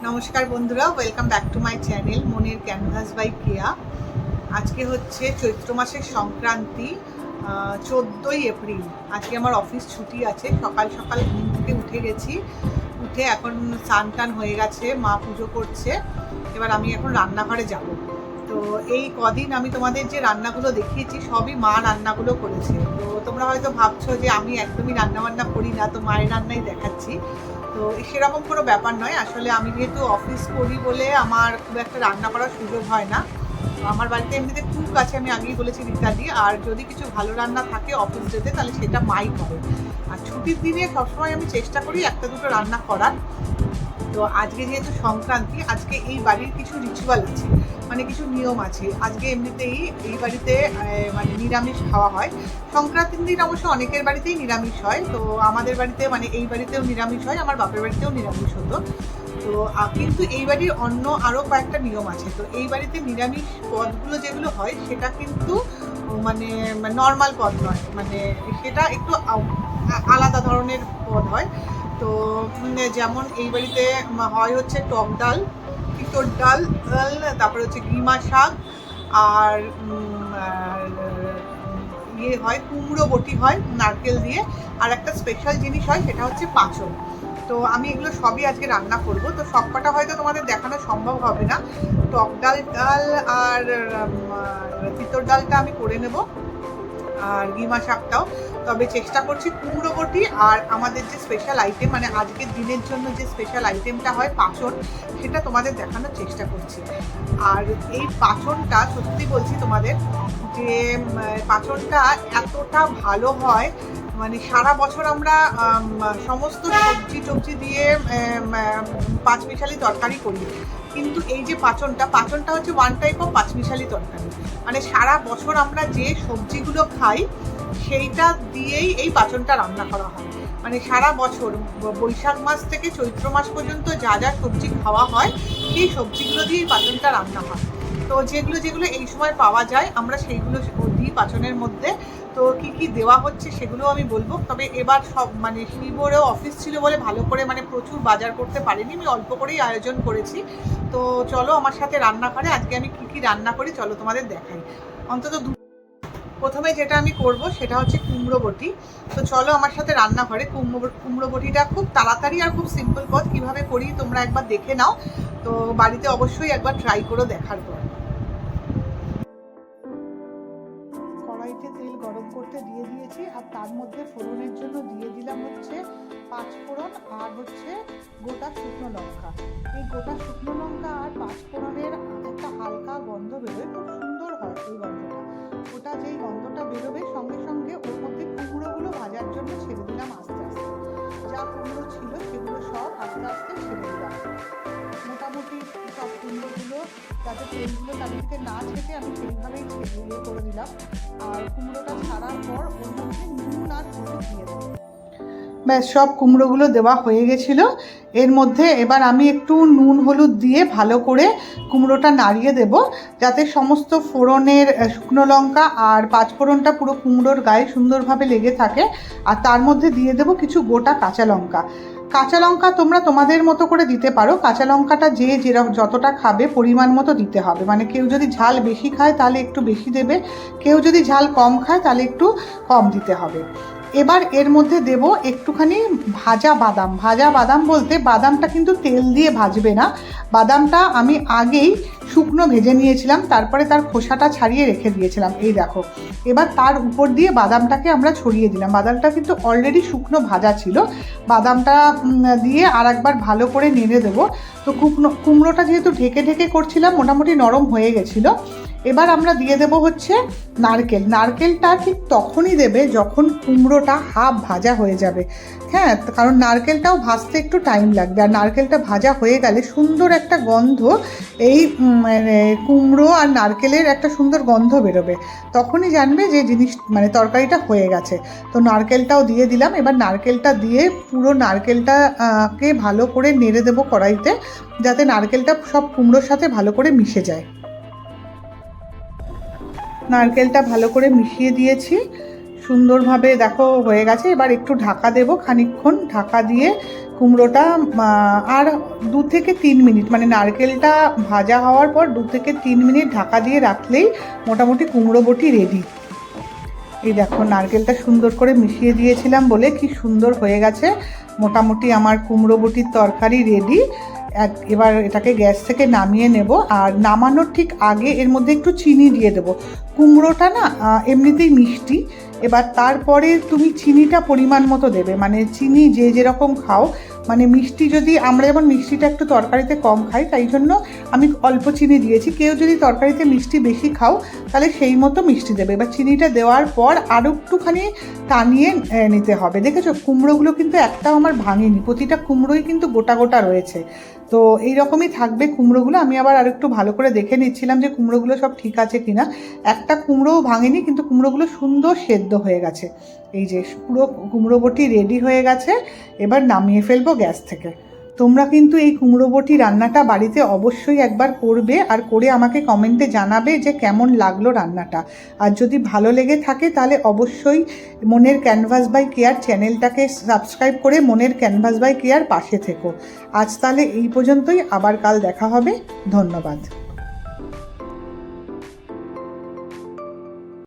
নমস্কার বন্ধুরা, welcome back to my channel মনের ক্যানভাস বাই কেয়া। আজকে হচ্ছে চৈত্র মাসের সংক্রান্তি, 14ই এপ্রিল। আজকে আমার অফিস ছুটি আছে। সকাল সকাল ঘুম থেকে উঠে গেছি। উঠে এখন স্নান টান হয়ে গেছে, মা পুজো করছে। এবার আমি এখন রান্নাঘরে যাব। তো এই কদিন আমি তোমাদের যে রান্নাগুলো দেখিয়েছি সবই মা রান্নাগুলো করেছে। তো তোমরা হয়তো ভাবছো যে আমি একদমই রান্নাবান্না করি না, তো মায়ের রান্নাই দেখাচ্ছি। তো সেরকম কোনো ব্যাপার নয়। আসলে আমি যেহেতু অফিস করি বলে আমার খুব একটা রান্না করার সুযোগ হয় না। আমার বাড়িতে এমনিতে কুক আছে, আমি আগেই বলেছি ইত্যাদি। আর যদি কিছু ভালো রান্না থাকে অফিস যেতে, তাহলে সেটা মাই করে। আর ছুটির দিনে সবসময় আমি চেষ্টা করি একটা দুটো রান্না করার। তো আজকে যেহেতু সংক্রান্তি, আজকে এই বাড়ির কিছু রিচুয়াল আছে, মানে কিছু নিয়ম আছে। আজকে এমনিতেই এই বাড়িতে মানে নিরামিষ খাওয়া হয়। সংক্রান্তির দিন অবশ্য অনেকের বাড়িতেই নিরামিষ হয়। তো আমাদের বাড়িতে মানে এই বাড়িতেও নিরামিষ হয়, আমার বাপের বাড়িতেও নিরামিষ হতো। তো কিন্তু এই বাড়ির অন্য আরও কয়েকটা নিয়ম আছে। তো এই বাড়িতে নিরামিষ পদগুলো যেগুলো হয় সেটা কিন্তু মানে নর্মাল পদ নয়, মানে সেটা একটু আলাদা ধরনের পদ হয়। তো যেমন এই বাড়িতে হয় হচ্ছে টক ডাল, তিতর ডাল, তারপরে হচ্ছে গিমা শাক, আর ইয়ে হয় কুমড়ো বটি হয় নারকেল দিয়ে। আর একটা স্পেশাল জিনিস হয়, সেটা হচ্ছে পাঁচন। তো আমি এগুলো সবই আজকে রান্না করব। তো সব কটা হয়তো তোমাদের দেখানো সম্ভব হবে না। টক ডাল আর তিতর ডালটা আমি করে নেব, আর গিমা শাকটাও। তবে চেষ্টা করছি কুমড়ো বটি আর আমাদের যে স্পেশাল আইটেম, মানে আজকের দিনের জন্য যে স্পেশাল আইটেমটা হয় পাঁচন, সেটা তোমাদের দেখানোর চেষ্টা করছি। আর এই পাঁচনটা সত্যি বলছি তোমাদের যে পাঁচনটা এতটা ভালো হয়, মানে সারা বছর আমরা সমস্ত সবজি টবজি দিয়ে পাঁচমিশালি তরকারি করি, কিন্তু এই যে পাঁচনটা হচ্ছে ওয়ান টাইপ অফ পাঁচমিশালি তরকারি। মানে সারা বছর আমরা যে সবজিগুলো খাই সেইটা দিয়েই এই পাঁচনটা রান্না করা হয়। মানে সারা বছর বৈশাখ মাস থেকে চৈত্র মাস পর্যন্ত যা যা সবজি খাওয়া হয় সেই সবজিগুলো দিয়েই পাঁচনটা রান্না হয়। তো যেগুলো যেগুলো এই সময় পাওয়া যায় আমরা সেইগুলো দিই পাঁচনের মধ্যে। তো কি কি দেওয়া হচ্ছে সেগুলো আমি বলবো। তবে এবার সব মানে শিবরেও অফিস ছিল বলে ভালো করে মানে প্রচুর বাজার করতে পারিনি, আমি অল্প করেই আয়োজন করেছি। তো চলো আমার সাথে রান্নাঘরে আজকে আমি কি কি রান্না করি চলো তোমাদের দেখাই। অন্তত প্রথমে যেটা আমি করব সেটা হচ্ছে কুমড়ো বটি। তো চলো আমার সাথে রান্নাঘরে। কুমড়ো বটিটা খুব তাড়াতাড়ি আর খুব সিম্পল পথ, কীভাবে করি তোমরা একবার দেখে নাও। তো বাড়িতে অবশ্যই একবার ট্রাই করে দেখার পর। কড়াইতে তেল গরম করতে দিয়ে দিয়েছি, আর তার মধ্যে ফোড়নের জন্য দিয়ে দিলাম হচ্ছে পাঁচ ফোড়ন আর হচ্ছে গোটা শুকনো লঙ্কা। এই গোটা শুকনো লঙ্কা আর পাঁচ ফোড়নের একটা হালকা গন্ধ বেরোয়, খুব সুন্দর হয় এই গন্ধটা। ওটা যেই গন্ধটা বেরোবে সঙ্গে সঙ্গে ওর মধ্যে কুমড়োগুলো ভাজার জন্য ছেড়ে দিলাম আস্তে আস্তে। যা কুমড়ো ছিল সেগুলো সব আস্তে আস্তে ছেড়ে দিলাম। মোটামুটি সব কুমড়োগুলো যাতে তেলগুলো তাদের থেকে না ছেটে আমি সেইভাবেই করে দিলাম। আর কুমড়োটা ছাড়ার পর ওর মধ্যে নুন আর হলুদ দিয়ে দেবো। ব্যাস, সব কুমড়োগুলো দেওয়া হয়ে গেছিলো। এর মধ্যে এবার আমি একটু নুন হলুদ দিয়ে ভালো করে কুমড়োটা নাড়িয়ে দেব, যাতে সমস্ত ফোড়নের শুকনো লঙ্কা আর পাঁচফোড়নটা পুরো কুমড়োর গায়ে সুন্দরভাবে লেগে থাকে। আর তার মধ্যে দিয়ে দেব কিছু গোটা কাঁচা লঙ্কা। কাঁচা লঙ্কা তোমরা তোমাদের মতো করে দিতে পারো। কাঁচা লঙ্কাটা যতটা খাবে পরিমাণ মতো দিতে হবে। মানে কেউ যদি ঝাল বেশি খায় তাহলে একটু বেশি দেবে, কেউ যদি ঝাল কম খায় তাহলে একটু কম দিতে হবে। এবার এর মধ্যে দেব একটুখানি ভাজা বাদাম। ভাজা বাদাম বলতে বাদামটা কিন্তু তেল দিয়ে ভাজবে না, বাদামটা আমি আগেই শুকনো ভেজে নিয়েছিলাম, তারপরে তার খোসাটা ছাড়িয়ে রেখে দিয়েছিলাম। এই দেখো, এবার তার উপর দিয়ে বাদামটাকে আমরা ছড়িয়ে দিলাম। বাদামটা কিন্তু অলরেডি শুকনো ভাজা ছিল। বাদামটা দিয়ে আর একবার ভালো করে নেড়ে দেবো। তো কুমড়োটা যেহেতু ঢেকে ঢেকে করছিলাম মোটামুটি নরম হয়ে গেছিলো। এবার আমরা দিয়ে দেব হচ্ছে নারকেল। নারকেলটা ঠিক তখনই দেবে যখন কুমড়োটা হাফ ভাজা হয়ে যাবে। হ্যাঁ, কারণ নারকেলটাও ভাজতে একটু টাইম লাগবে। আর নারকেলটা ভাজা হয়ে গেলে সুন্দর একটা গন্ধ, এই মানে কুমড়ো আর নারকেলের একটা সুন্দর গন্ধ বেরোবে। তখনই জানবে যে মানে তরকারিটা হয়ে গেছে। তো নারকেলটাও দিয়ে দিলাম। এবার নারকেলটা দিয়ে পুরো নারকেলটাকে ভালো করে নেড়ে দেবো কড়াইতে, যাতে নারকেলটা সব কুমড়োর সাথে ভালো করে মিশে যায়। নারকেলটা ভালো করে মিশিয়ে দিয়েছি, সুন্দরভাবে দেখো হয়ে গেছে। এবার একটু ঢাকা দেব, খানিকক্ষণ ঢাকা দিয়ে কুমড়োটা আর 2 থেকে 3 মিনিট, মানে নারকেলটা ভাজা হওয়ার পর 2 থেকে 3 মিনিট ঢাকা দিয়ে রাখলেই মোটামুটি কুমড়ো বটি রেডি। এই দেখো নারকেলটা সুন্দর করে মিশিয়ে দিয়েছিলাম বলে কি সুন্দর হয়ে গেছে। মোটামুটি আমার কুমড়ো বটির তরকারি রেডি। এবার এটাকে গ্যাস থেকে নামিয়ে নেব, আর নামানোর ঠিক আগে এর মধ্যে একটু চিনি দিয়ে দেবো। কুমড়োটা না এমনিতেই মিষ্টি, এবার তারপরে তুমি চিনিটা পরিমাণ মতো দেবে, মানে চিনি যে যেরকম খাও, মানে মিষ্টি যদি আমরা যেমন মিষ্টিটা একটু তরকারিতে কম খাই তাই জন্য আমি অল্প চিনি দিয়েছি। কেউ যদি তরকারিতে মিষ্টি বেশি খাও তাহলে সেই মতো মিষ্টি দেবে। এবার চিনিটা দেওয়ার পর আরও একটুখানি টানিয়ে নিতে হবে। দেখেছো কুমড়োগুলো কিন্তু একটাও আমার ভাঙেনি, প্রতিটা কুমড়োই কিন্তু গোটা গোটা রয়েছে। তো এই রকমই থাকবে কুমড়োগুলো। আমি আবার আরেকটু ভালো করে দেখে নিচ্ছিলাম যে কুমড়োগুলো সব ঠিক আছে কিনা। একটা কুমড়োও ভাঙেনি, কিন্তু কুমড়োগুলো সুন্দর সেদ্ধ হয়ে গেছে। এই যে পুরো কুমড়ো বটি রেডি হয়ে গেছে, এবার নামিয়ে ফেলবো গ্যাস থেকে। তোমরা কিন্তু এই কুমড়ো বটি রান্নাটা বাড়িতে অবশ্যই একবার করবে, আর করে আমাকে কমেন্টে জানাবে যে কেমন লাগলো রান্নাটা। আর যদি ভালো লেগে থাকে তাহলে অবশ্যই মনের ক্যানভাস বাই কেয়ার চ্যানেলটাকে সাবস্ক্রাইব করে মনের ক্যানভাস বাই কেয়ার পাশে থেকো। আজ তাহলে এই পর্যন্তই, আবার কাল দেখা হবে। ধন্যবাদ।